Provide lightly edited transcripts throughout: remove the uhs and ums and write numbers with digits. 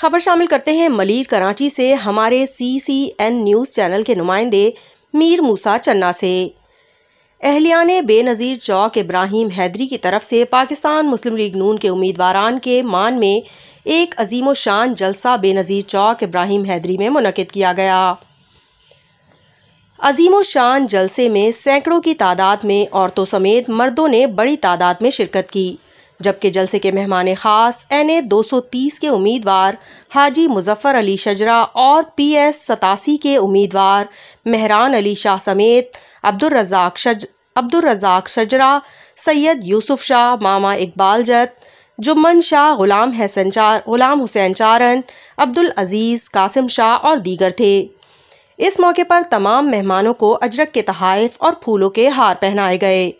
خبر شامل کرتے ہیں ملیر کراچی سے ہمارے CCN نیوز چینل کے نمائندے میر موسیٰ چنّا سے۔ اہلیان بے نظیر چوک ابراہیم حیدری کی طرف سے پاکستان مسلم لیگ نون کے امیدواران کے مان میں ایک عظیم و شان جلسہ بے نظیر چوک ابراہیم حیدری میں منعقد کیا گیا۔ عظیم و شان جلسے میں سینکڑوں کی تعداد میں عورتوں سمیت مردوں نے بڑی تعداد میں شرکت کی، جبکہ جلسے کے مہمان خاص NA 230 کے امیدوار حاجی مظفر علی شجرہ اور PS 87 کے امیدوار مہران علی شاہ سمیت عبدالرزاق شجرہ، سید یوسف شاہ، ماما اقبال جت، جمن شاہ، غلام حسین چارن، عبدالعزیز، قاسم شاہ اور دیگر تھے۔ اس موقع پر تمام مہمانوں کو اجرک کے تحائف اور پھولوں کے ہار پہنائے گئے۔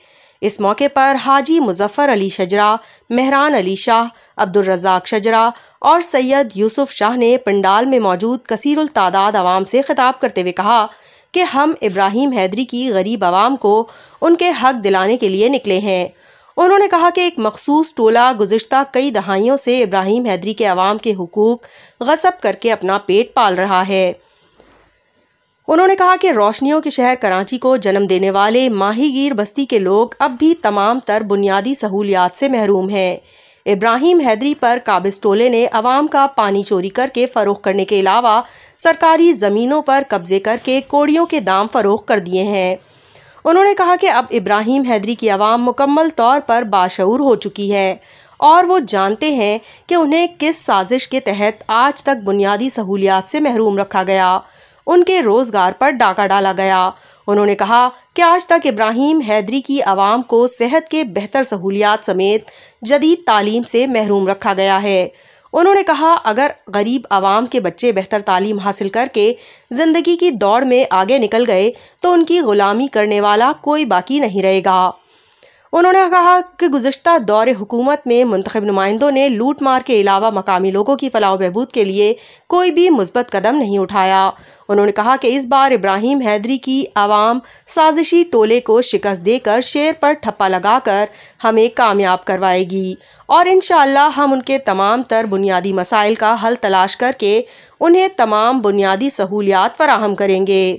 اس موقع پر حاجی مظفر علی شجرہ، مہران علی شاہ، عبدالرزاق شجرہ اور سید یوسف شاہ نے پنڈال میں موجود کثیر التعداد عوام سے خطاب کرتے ہوئے کہا کہ ہم ابراہیم حیدری کی غریب عوام کو ان کے حق دلانے کے لیے نکلے ہیں۔ انہوں نے کہا کہ ایک مخصوص ٹولہ گزشتہ کئی دہائیوں سے ابراہیم حیدری کے عوام کے حقوق غصب کر کے اپنا پیٹ پال رہا ہے۔ انہوں نے کہا کہ روشنیوں کے شہر کراچی کو جنم دینے والے ماہی گیر بستی کے لوگ اب بھی تمام تر بنیادی سہولیات سے محروم ہیں۔ ابراہیم حیدری پر قابض ٹولے نے عوام کا پانی چوری کر کے فروخت کرنے کے علاوہ سرکاری زمینوں پر قبضے کر کے کوڑیوں کے دام فروخت کر دیے ہیں۔ انہوں نے کہا کہ اب ابراہیم حیدری کی عوام مکمل طور پر باشعور ہو چکی ہے اور وہ جانتے ہیں کہ انہیں کس سازش کے تحت آج تک بنیادی سہولیات سے محروم رکھا گیا، ان کے روزگار پر ڈاکہ ڈالا گیا۔ انہوں نے کہا کہ آج تک ابراہیم حیدری کی عوام کو صحت کے بہتر سہولیات سمیت جدید تعلیم سے محروم رکھا گیا ہے۔ انہوں نے کہا اگر غریب عوام کے بچے بہتر تعلیم حاصل کر کے زندگی کی دوڑ میں آگے نکل گئے تو ان کی غلامی کرنے والا کوئی باقی نہیں رہے گا۔ انہوں نے کہا کہ گزشتہ دور حکومت میں منتخب نمائندوں نے لوٹ مار کے علاوہ مقامی لوگوں کی فلاح و بہبود کے لیے کوئی بھی مثبت قدم نہیں اٹھایا۔ انہوں نے کہا کہ اس بار ابراہیم حیدری کی عوام سازشی ٹولے کو شکست دے کر شیر پر ٹھپا لگا کر ہمیں کامیاب کروائے گی اور انشاءاللہ ہم ان کے تمام تر بنیادی مسائل کا حل تلاش کر کے انہیں تمام بنیادی سہولیات فراہم کریں گے۔